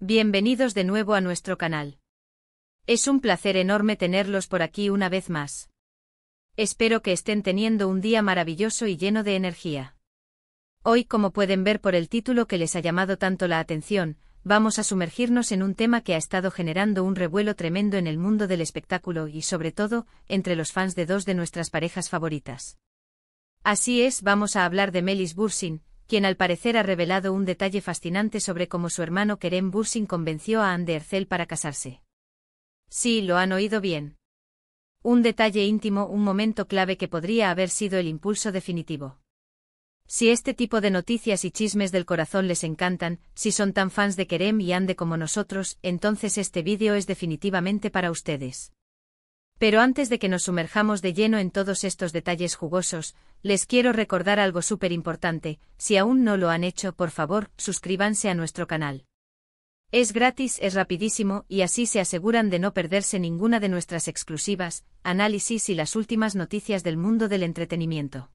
Bienvenidos de nuevo a nuestro canal. Es un placer enorme tenerlos por aquí una vez más. Espero que estén teniendo un día maravilloso y lleno de energía. Hoy, como pueden ver por el título que les ha llamado tanto la atención, vamos a sumergirnos en un tema que ha estado generando un revuelo tremendo en el mundo del espectáculo y, sobre todo, entre los fans de dos de nuestras parejas favoritas. Así es, vamos a hablar de Melis Bürsin, quien al parecer ha revelado un detalle fascinante sobre cómo su hermano Kerem Bürsin convenció a Hande Erçel para casarse. Sí, lo han oído bien. Un detalle íntimo, un momento clave que podría haber sido el impulso definitivo. Si este tipo de noticias y chismes del corazón les encantan, si son tan fans de Kerem y Hande como nosotros, entonces este vídeo es definitivamente para ustedes. Pero antes de que nos sumerjamos de lleno en todos estos detalles jugosos, les quiero recordar algo súper importante: si aún no lo han hecho, por favor, suscríbanse a nuestro canal. Es gratis, es rapidísimo, y así se aseguran de no perderse ninguna de nuestras exclusivas, análisis y las últimas noticias del mundo del entretenimiento.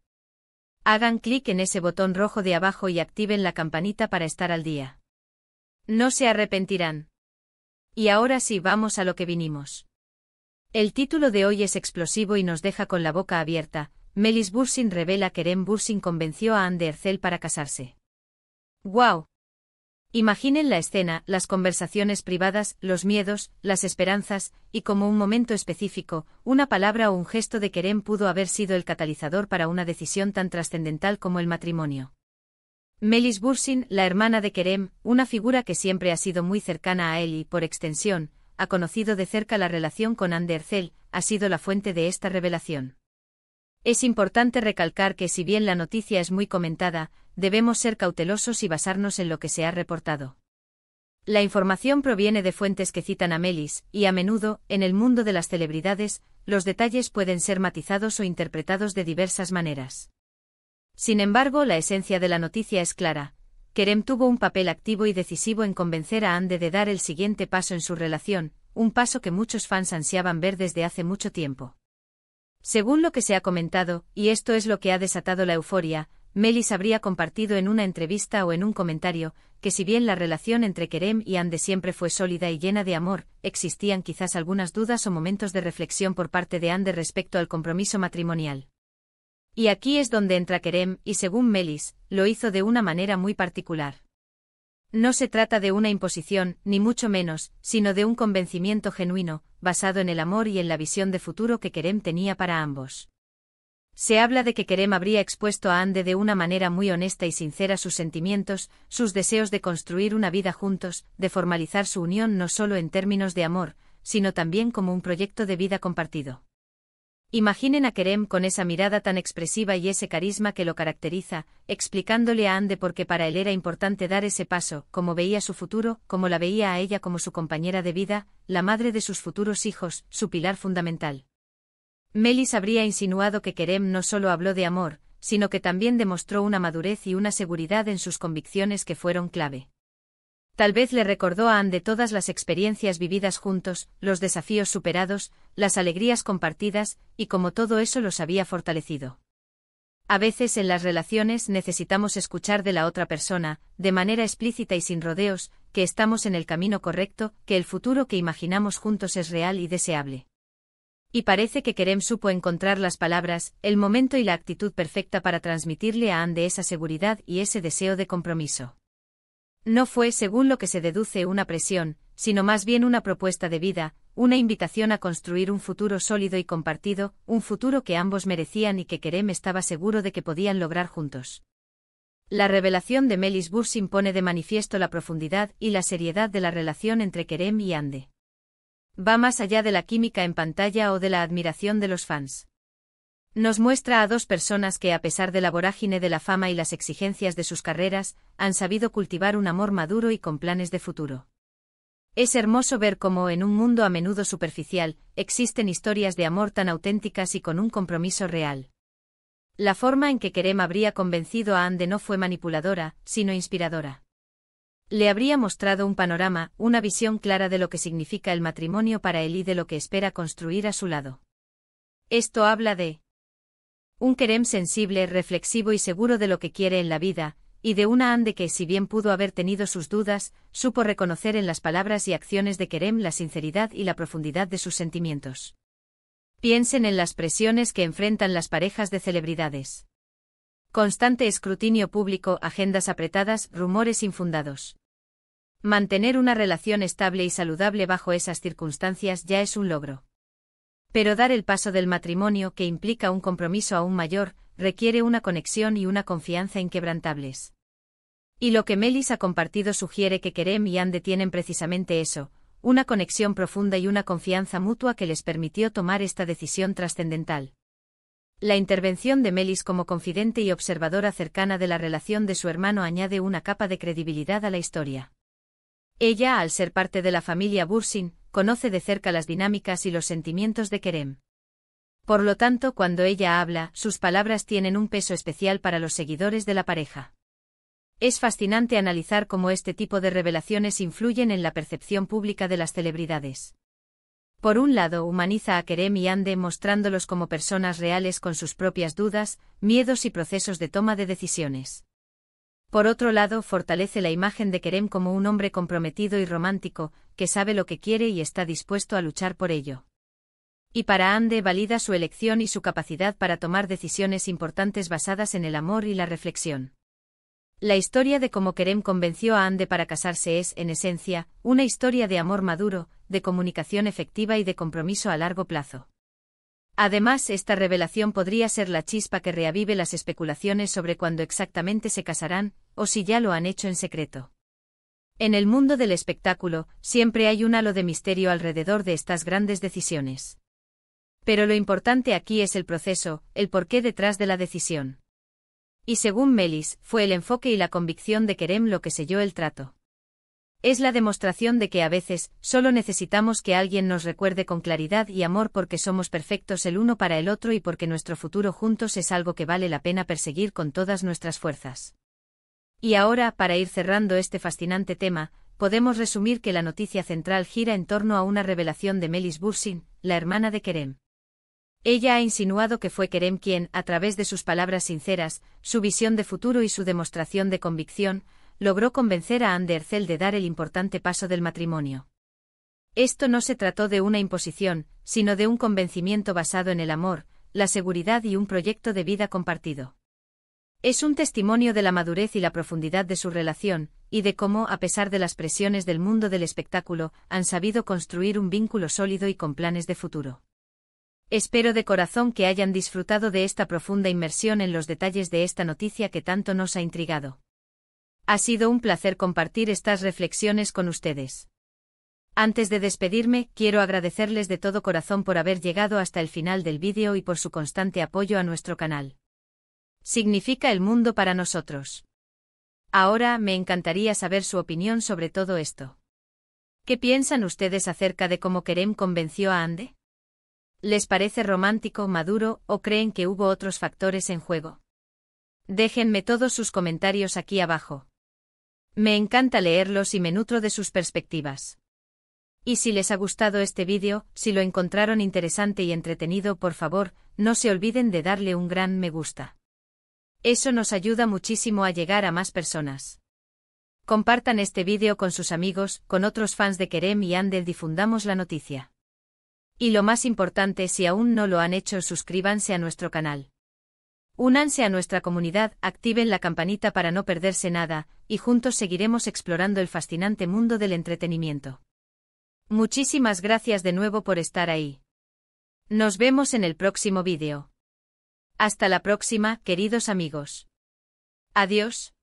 Hagan clic en ese botón rojo de abajo y activen la campanita para estar al día. No se arrepentirán. Y ahora sí, vamos a lo que vinimos. El título de hoy es explosivo y nos deja con la boca abierta. Melis Bürsin revela que Kerem Bürsin convenció a Hande Erçel para casarse. ¡Guau! Imaginen la escena, las conversaciones privadas, los miedos, las esperanzas, y como un momento específico, una palabra o un gesto de Kerem pudo haber sido el catalizador para una decisión tan trascendental como el matrimonio. Melis Bürsin, la hermana de Kerem, una figura que siempre ha sido muy cercana a él y, por extensión, ha conocido de cerca la relación con Hande Erçel, ha sido la fuente de esta revelación. Es importante recalcar que si bien la noticia es muy comentada, debemos ser cautelosos y basarnos en lo que se ha reportado. La información proviene de fuentes que citan a Melis, y a menudo, en el mundo de las celebridades, los detalles pueden ser matizados o interpretados de diversas maneras. Sin embargo, la esencia de la noticia es clara. Kerem tuvo un papel activo y decisivo en convencer a Hande de dar el siguiente paso en su relación, un paso que muchos fans ansiaban ver desde hace mucho tiempo. Según lo que se ha comentado, y esto es lo que ha desatado la euforia, Melis habría compartido en una entrevista o en un comentario, que si bien la relación entre Kerem y Hande siempre fue sólida y llena de amor, existían quizás algunas dudas o momentos de reflexión por parte de Hande respecto al compromiso matrimonial. Y aquí es donde entra Kerem, y según Melis, lo hizo de una manera muy particular. No se trata de una imposición, ni mucho menos, sino de un convencimiento genuino, basado en el amor y en la visión de futuro que Kerem tenía para ambos. Se habla de que Kerem habría expuesto a Hande de una manera muy honesta y sincera sus sentimientos, sus deseos de construir una vida juntos, de formalizar su unión no solo en términos de amor, sino también como un proyecto de vida compartido. Imaginen a Kerem con esa mirada tan expresiva y ese carisma que lo caracteriza, explicándole a Hande por qué para él era importante dar ese paso, cómo veía su futuro, cómo la veía a ella como su compañera de vida, la madre de sus futuros hijos, su pilar fundamental. Melis habría insinuado que Kerem no solo habló de amor, sino que también demostró una madurez y una seguridad en sus convicciones que fueron clave. Tal vez le recordó a Hande todas las experiencias vividas juntos, los desafíos superados, las alegrías compartidas, y cómo todo eso los había fortalecido. A veces en las relaciones necesitamos escuchar de la otra persona, de manera explícita y sin rodeos, que estamos en el camino correcto, que el futuro que imaginamos juntos es real y deseable. Y parece que Kerem supo encontrar las palabras, el momento y la actitud perfecta para transmitirle a Hande esa seguridad y ese deseo de compromiso. No fue, según lo que se deduce, una presión, sino más bien una propuesta de vida, una invitación a construir un futuro sólido y compartido, un futuro que ambos merecían y que Kerem estaba seguro de que podían lograr juntos. La revelación de Melis Bürsin pone de manifiesto la profundidad y la seriedad de la relación entre Kerem y Hande. Va más allá de la química en pantalla o de la admiración de los fans. Nos muestra a dos personas que, a pesar de la vorágine de la fama y las exigencias de sus carreras, han sabido cultivar un amor maduro y con planes de futuro. Es hermoso ver cómo, en un mundo a menudo superficial, existen historias de amor tan auténticas y con un compromiso real. La forma en que Kerem habría convencido a Hande no fue manipuladora, sino inspiradora. Le habría mostrado un panorama, una visión clara de lo que significa el matrimonio para él y de lo que espera construir a su lado. Esto habla de un Kerem sensible, reflexivo y seguro de lo que quiere en la vida, y de una Ande que, si bien pudo haber tenido sus dudas, supo reconocer en las palabras y acciones de Kerem la sinceridad y la profundidad de sus sentimientos. Piensen en las presiones que enfrentan las parejas de celebridades. Constante escrutinio público, agendas apretadas, rumores infundados. Mantener una relación estable y saludable bajo esas circunstancias ya es un logro. Pero dar el paso del matrimonio, que implica un compromiso aún mayor, requiere una conexión y una confianza inquebrantables. Y lo que Melis ha compartido sugiere que Kerem y Ande tienen precisamente eso, una conexión profunda y una confianza mutua que les permitió tomar esta decisión trascendental. La intervención de Melis como confidente y observadora cercana de la relación de su hermano añade una capa de credibilidad a la historia. Ella, al ser parte de la familia Bursin, conoce de cerca las dinámicas y los sentimientos de Kerem. Por lo tanto, cuando ella habla, sus palabras tienen un peso especial para los seguidores de la pareja. Es fascinante analizar cómo este tipo de revelaciones influyen en la percepción pública de las celebridades. Por un lado, humaniza a Kerem y Ande mostrándolos como personas reales con sus propias dudas, miedos y procesos de toma de decisiones. Por otro lado, fortalece la imagen de Kerem como un hombre comprometido y romántico, que sabe lo que quiere y está dispuesto a luchar por ello. Y para Ande valida su elección y su capacidad para tomar decisiones importantes basadas en el amor y la reflexión. La historia de cómo Kerem convenció a Ande para casarse es, en esencia, una historia de amor maduro, de comunicación efectiva y de compromiso a largo plazo. Además, esta revelación podría ser la chispa que reavive las especulaciones sobre cuándo exactamente se casarán, o si ya lo han hecho en secreto. En el mundo del espectáculo, siempre hay un halo de misterio alrededor de estas grandes decisiones. Pero lo importante aquí es el proceso, el porqué detrás de la decisión. Y según Melis, fue el enfoque y la convicción de Kerem lo que selló el trato. Es la demostración de que a veces, solo necesitamos que alguien nos recuerde con claridad y amor porque somos perfectos el uno para el otro y porque nuestro futuro juntos es algo que vale la pena perseguir con todas nuestras fuerzas. Y ahora, para ir cerrando este fascinante tema, podemos resumir que la noticia central gira en torno a una revelación de Melis Bursin, la hermana de Kerem. Ella ha insinuado que fue Kerem quien, a través de sus palabras sinceras, su visión de futuro y su demostración de convicción, logró convencer a Ande Erçel de dar el importante paso del matrimonio. Esto no se trató de una imposición, sino de un convencimiento basado en el amor, la seguridad y un proyecto de vida compartido. Es un testimonio de la madurez y la profundidad de su relación, y de cómo, a pesar de las presiones del mundo del espectáculo, han sabido construir un vínculo sólido y con planes de futuro. Espero de corazón que hayan disfrutado de esta profunda inmersión en los detalles de esta noticia que tanto nos ha intrigado. Ha sido un placer compartir estas reflexiones con ustedes. Antes de despedirme, quiero agradecerles de todo corazón por haber llegado hasta el final del vídeo y por su constante apoyo a nuestro canal. Significa el mundo para nosotros. Ahora me encantaría saber su opinión sobre todo esto. ¿Qué piensan ustedes acerca de cómo Kerem convenció a Ande? ¿Les parece romántico, maduro, o creen que hubo otros factores en juego? Déjenme todos sus comentarios aquí abajo. Me encanta leerlos y me nutro de sus perspectivas. Y si les ha gustado este vídeo, si lo encontraron interesante y entretenido, por favor, no se olviden de darle un gran me gusta. Eso nos ayuda muchísimo a llegar a más personas. Compartan este vídeo con sus amigos, con otros fans de Kerem y Ande, difundamos la noticia. Y lo más importante, si aún no lo han hecho, suscríbanse a nuestro canal. Únanse a nuestra comunidad, activen la campanita para no perderse nada, y juntos seguiremos explorando el fascinante mundo del entretenimiento. Muchísimas gracias de nuevo por estar ahí. Nos vemos en el próximo vídeo. Hasta la próxima, queridos amigos. Adiós.